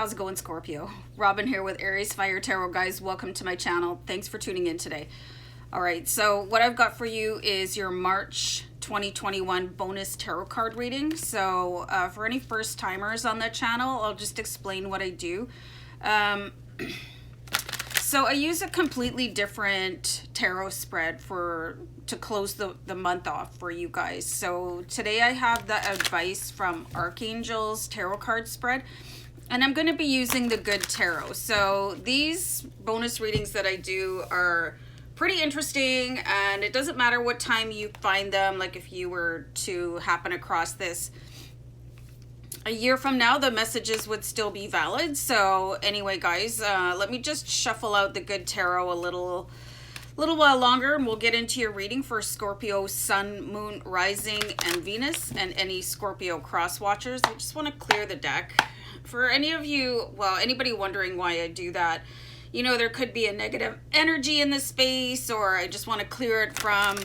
How's it going, Scorpio? Robin here with AriesFireTarot, guys. Welcome to my channel. Thanks for tuning in today. All right, so what I've got for you is your March 2021 bonus tarot card reading. So for any first timers on the channel, I'll just explain what I do. So I use a completely different tarot spread to close the month off for you guys. So today I have the advice from ArchAngels Tarot Card Spread, and I'm going to be using the Good Tarot. So these bonus readings that I do are pretty interesting, and it doesn't matter what time you find them. Like if you were to happen across this a year from now, the messages would still be valid. So anyway, guys, let me just shuffle out the Good Tarot a little while longer, and we'll get into your reading for Scorpio, Sun, Moon, Rising, and Venus, and any Scorpio cross watchers. I just want to clear the deck. For any of you, well, anybody wondering why I do that, you know, there could be a negative energy in the space, or I just want to clear it from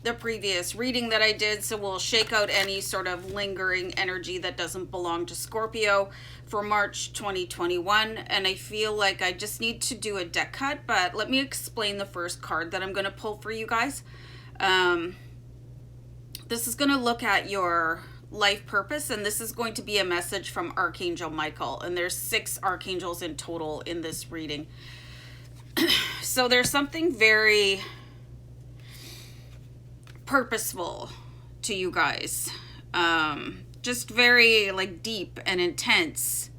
the previous reading that I did. So we'll shake out any sort of lingering energy that doesn't belong to Scorpio for March 2021. And I feel like I just need to do a deck cut, but let me explain the first card that I'm going to pull for you guys. This is going to look at your life purpose, and this is going to be a message from Archangel Michael, and there's 6 archangels in total in this reading. So there's something very purposeful to you guys, just very like deep and intense.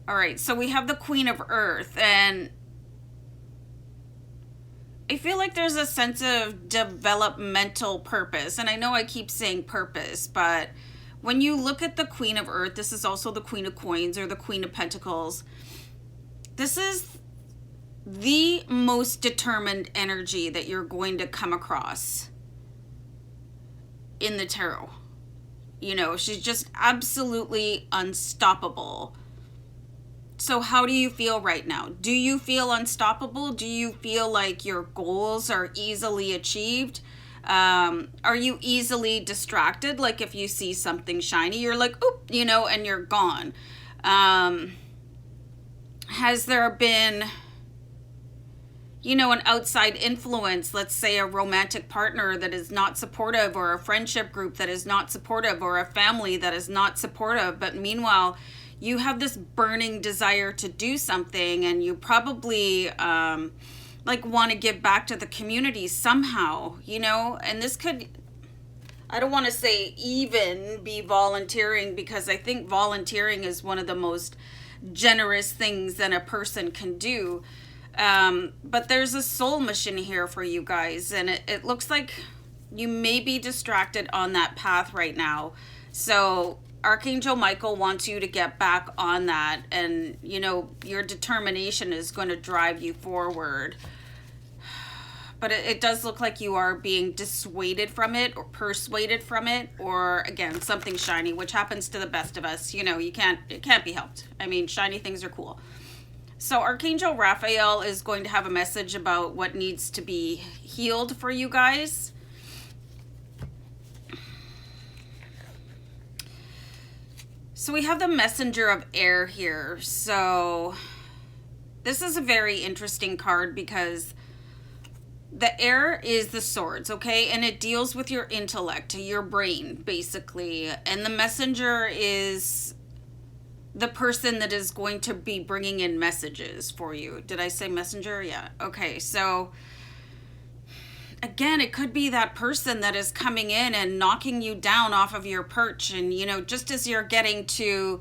All right, so we have the Queen of Earth, and I feel like there's a sense of developmental purpose. And I know I keep saying purpose, but when you look at the Queen of Earth, this is also the Queen of Coins or the Queen of Pentacles. This is the most determined energy that you're going to come across in the tarot. You know, she's just absolutely unstoppable. So how do you feel right now? Do you feel unstoppable? Do you feel like your goals are easily achieved? Are you easily distracted? Like if you see something shiny, you're like, oop, you know, and you're gone. Has there been, you know, an outside influence, let's say a romantic partner that is not supportive, or a friendship group that is not supportive, or a family that is not supportive, but meanwhile, you have this burning desire to do something, and you probably like want to give back to the community somehow, you know, and this could, I don't want to say even be volunteering, because I think volunteering is one of the most generous things that a person can do. But there's a soul mission here for you guys, and it looks like you may be distracted on that path right now. So Archangel Michael wants you to get back on that, and you know, your determination is going to drive you forward. But it does look like you are being dissuaded from it, or persuaded from it, or again, something shiny, which happens to the best of us. You know, it can't be helped. I mean, shiny things are cool. So Archangel Raphael is going to have a message about what needs to be healed for you guys. So we have the Messenger of Air here. So this is a very interesting card, because the air is the swords, okay? And it deals with your intellect, your brain, basically. And the messenger is the person that is going to be bringing in messages for you. Did I say messenger? Yeah. Okay, so again, it could be that person that is coming in and knocking you down off of your perch. And, you know, just as you're getting to,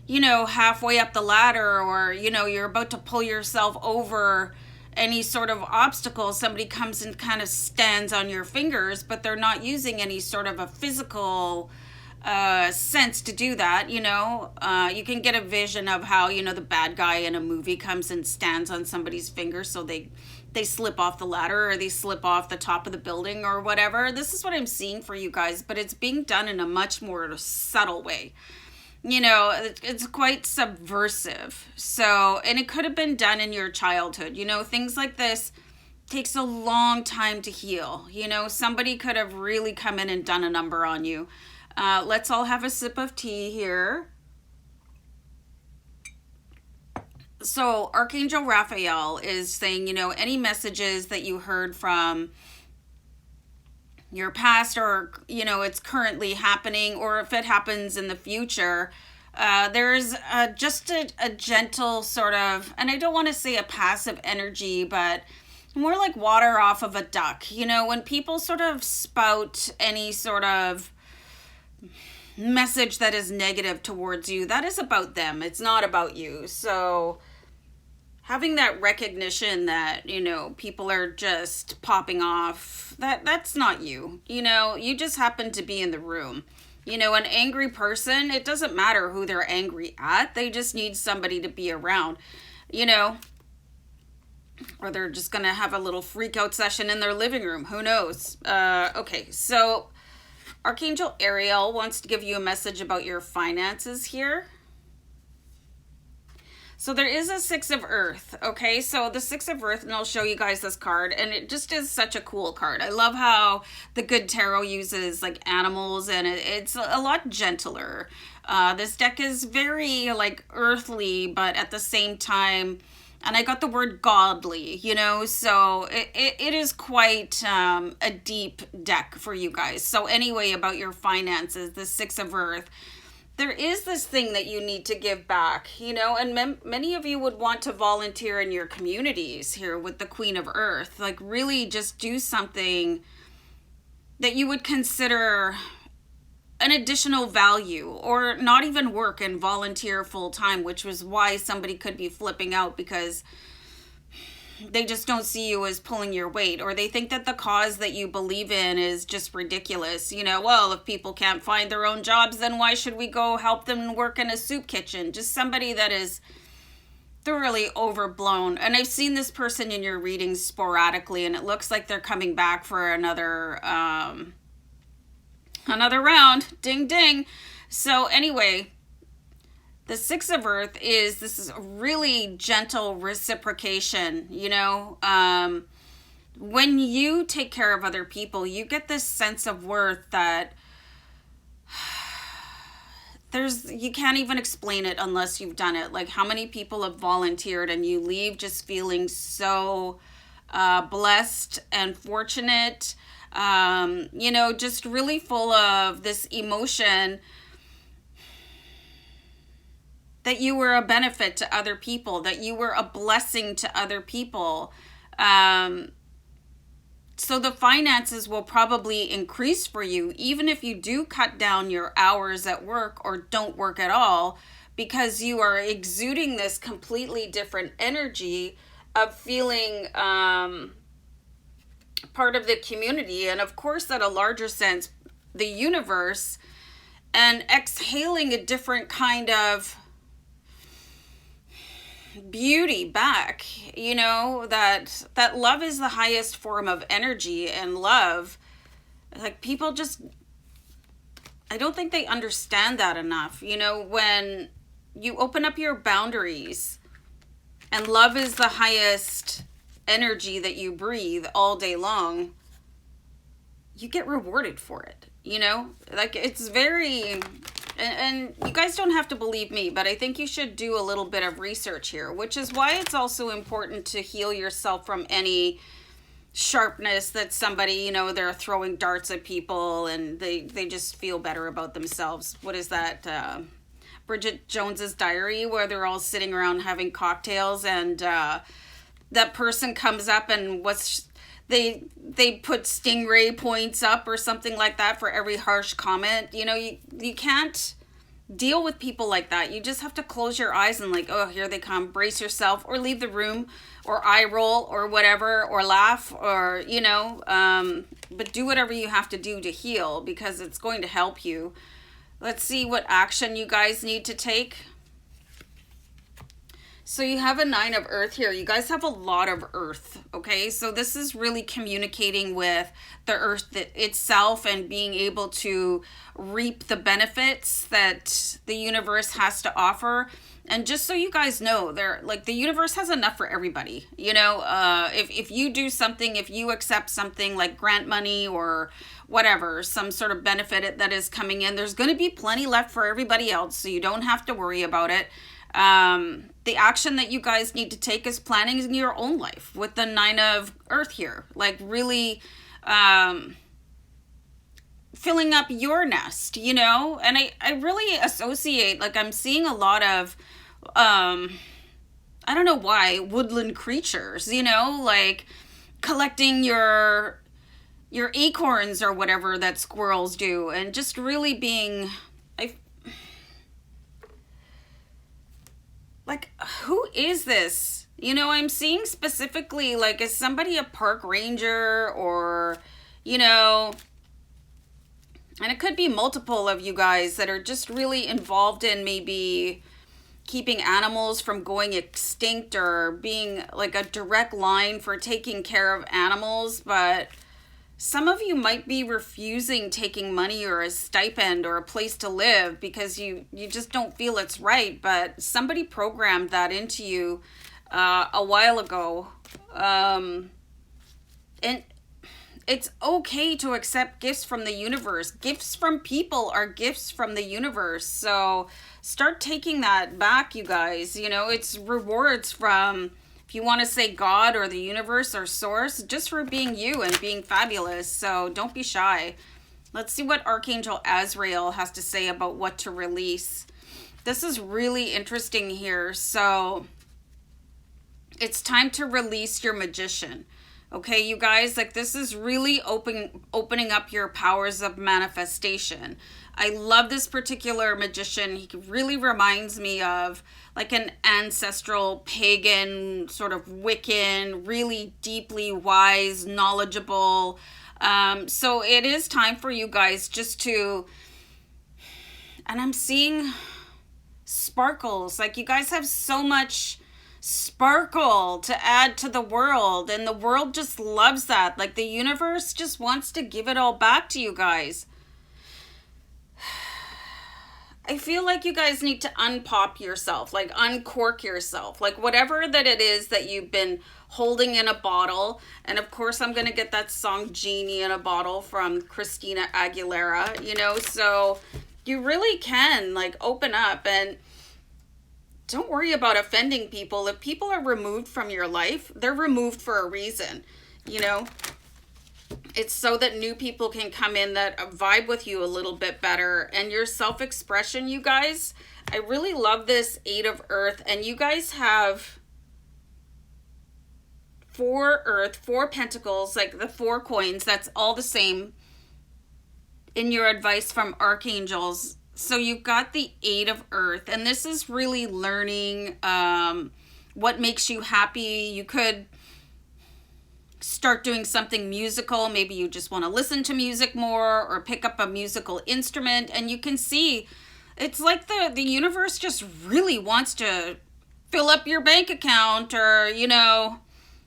you know, halfway up the ladder, or, you know, you're about to pull yourself over any sort of obstacle, somebody comes and kind of stands on your fingers, but they're not using any sort of a physical sense to do that. You know, you can get a vision of how, you know, the bad guy in a movie comes and stands on somebody's finger, so they slip off the ladder, or they slip off the top of the building or whatever. This is what I'm seeing for you guys, but it's being done in a much more subtle way. You know, it's quite subversive. So, and it could have been done in your childhood. You know, things like this takes a long time to heal. You know, somebody could have really come in and done a number on you. Let's all have a sip of tea here. So Archangel Raphael is saying, you know, any messages that you heard from your past, or, you know, it's currently happening, or if it happens in the future, there's just a gentle sort of, and I don't want to say a passive energy, but more like water off of a duck. You know, when people sort of spout any sort of message that is negative towards you, that is about them. It's not about you. So having that recognition that, you know, people are just popping off, that's not you. You know, you just happen to be in the room. You know, an angry person, it doesn't matter who they're angry at. They just need somebody to be around, you know, or they're just going to have a little freak out session in their living room. Who knows? Okay, so Archangel Ariel wants to give you a message about your finances here. So there is a Six of Earth, okay? So the Six of Earth, and I'll show you guys this card, and it just is such a cool card. I love how the Good Tarot uses, like, animals, and it's a lot gentler. This deck is very, like, earthly, but at the same time, and I got the word godly, you know? So it is quite a deep deck for you guys. So anyway, about your finances, the Six of Earth, there is this thing that you need to give back, you know, and many of you would want to volunteer in your communities here with the Queen of Earth. Like, really just do something that you would consider an additional value, or not even work and volunteer full time, which was why somebody could be flipping out because they just don't see you as pulling your weight, or they think that the cause that you believe in is just ridiculous. You know, well, if people can't find their own jobs, then why should we go help them work in a soup kitchen? Just somebody that is thoroughly overblown. And I've seen this person in your readings sporadically, and it looks like they're coming back for another round. Ding, ding. So anyway, the Six of Earth this is a really gentle reciprocation, you know. When you take care of other people, you get this sense of worth that you can't even explain it unless you've done it. Like, how many people have volunteered and you leave just feeling so blessed and fortunate, you know, just really full of this emotion that you were a benefit to other people, that you were a blessing to other people. So the finances will probably increase for you, even if you do cut down your hours at work or don't work at all, because you are exuding this completely different energy of feeling part of the community, and of course, at a larger sense, the universe, and exhaling a different kind of beauty back, you know, that love is the highest form of energy, and love, like, people just, I don't think they understand that enough. You know, when you open up your boundaries and love is the highest energy that you breathe all day long, you get rewarded for it, you know? Like, it's very, and you guys don't have to believe me, but I think you should do a little bit of research here, which is why it's also important to heal yourself from any sharpness that somebody, you know, they're throwing darts at people and they just feel better about themselves. What is that? Bridget Jones's Diary, where they're all sitting around having cocktails, and that person comes up and they put stingray points up or something like that for every harsh comment. You know, you can't deal with people like that. You just have to close your eyes and, like, oh, here they come, brace yourself, or leave the room, or eye roll, or whatever, or laugh, or, you know, but do whatever you have to do to heal, because it's going to help you. Let's see what action you guys need to take. So you have a Nine of Earth here. You guys have a lot of earth, okay? So this is really communicating with the earth itself and being able to reap the benefits that the universe has to offer. And just so you guys know, the universe has enough for everybody. You know, if you do something, if you accept something like grant money or whatever, some sort of benefit that is coming in. There's going to be plenty left for everybody else, so you don't have to worry about it. The action that you guys need to take is planning in your own life with the 9 of Earth here. Like really filling up your nest, you know? And I really associate, like I'm seeing a lot of, I don't know why, woodland creatures, you know? Like collecting your acorns or whatever that squirrels do, and just really being, like, who is this? You know, I'm seeing specifically, like, is somebody a park ranger or, you know, and it could be multiple of you guys that are just really involved in maybe keeping animals from going extinct or being like a direct line for taking care of animals, but some of you might be refusing taking money or a stipend or a place to live because you just don't feel it's right, but somebody programmed that into you a while ago. And it's okay to accept gifts from the universe. Gifts from people are gifts from the universe. So start taking that back, you guys. You know, it's rewards from, if you want to say God or the universe or source, just for being you and being fabulous. So don't be shy. Let's see what Archangel Azrael has to say about what to release. This is really interesting here. So it's time to release your magician. Okay, you guys, like this is really opening up your powers of manifestation. I love this particular magician. He really reminds me of like an ancestral pagan, sort of Wiccan, really deeply wise, knowledgeable. So it is time for you guys just to, and I'm seeing sparkles. Like you guys have so much sparkle to add to the world, and the world just loves that. Like the universe just wants to give it all back to you guys. I feel like you guys need to unpop yourself, like uncork yourself, like whatever that it is that you've been holding in a bottle. And of course I'm going to get that song Genie in a Bottle from Christina Aguilera, you know, so you really can like open up and don't worry about offending people. If people are removed from your life, they're removed for a reason, you know. It's so that new people can come in that vibe with you a little bit better. And your self-expression, you guys, I really love this 8 of Earth. And you guys have 4 Earth, 4 Pentacles, like the 4 coins. That's all the same in your advice from archangels. So you've got the 8 of Earth, and this is really learning what makes you happy. You could start doing something musical. Maybe you just want to listen to music more or pick up a musical instrument, and you can see it's like the universe just really wants to fill up your bank account or, you know,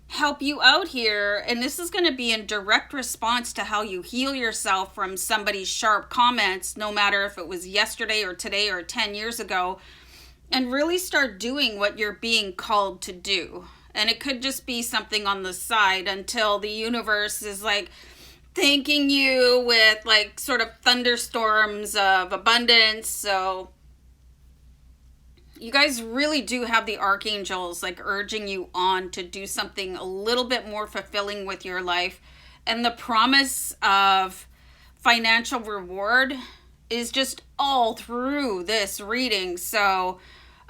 help you out here. And this is going to be in direct response to how you heal yourself from somebody's sharp comments, no matter if it was yesterday or today or 10 years ago, and really start doing what you're being called to do. And it could just be something on the side until the universe is like thanking you with like sort of thunderstorms of abundance. So you guys really do have the archangels like urging you on to do something a little bit more fulfilling with your life. And the promise of financial reward is just all through this reading. So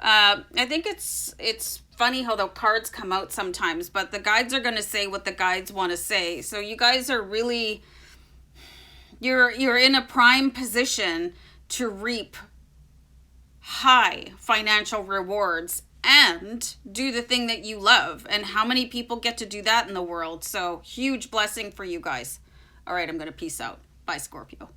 I think it's funny how the cards come out sometimes, but the guides are going to say what the guides want to say. So you guys are really, you're in a prime position to reap high financial rewards and do the thing that you love. And how many people get to do that in the world? So huge blessing for you guys. All right, I'm going to peace out. Bye, Scorpio.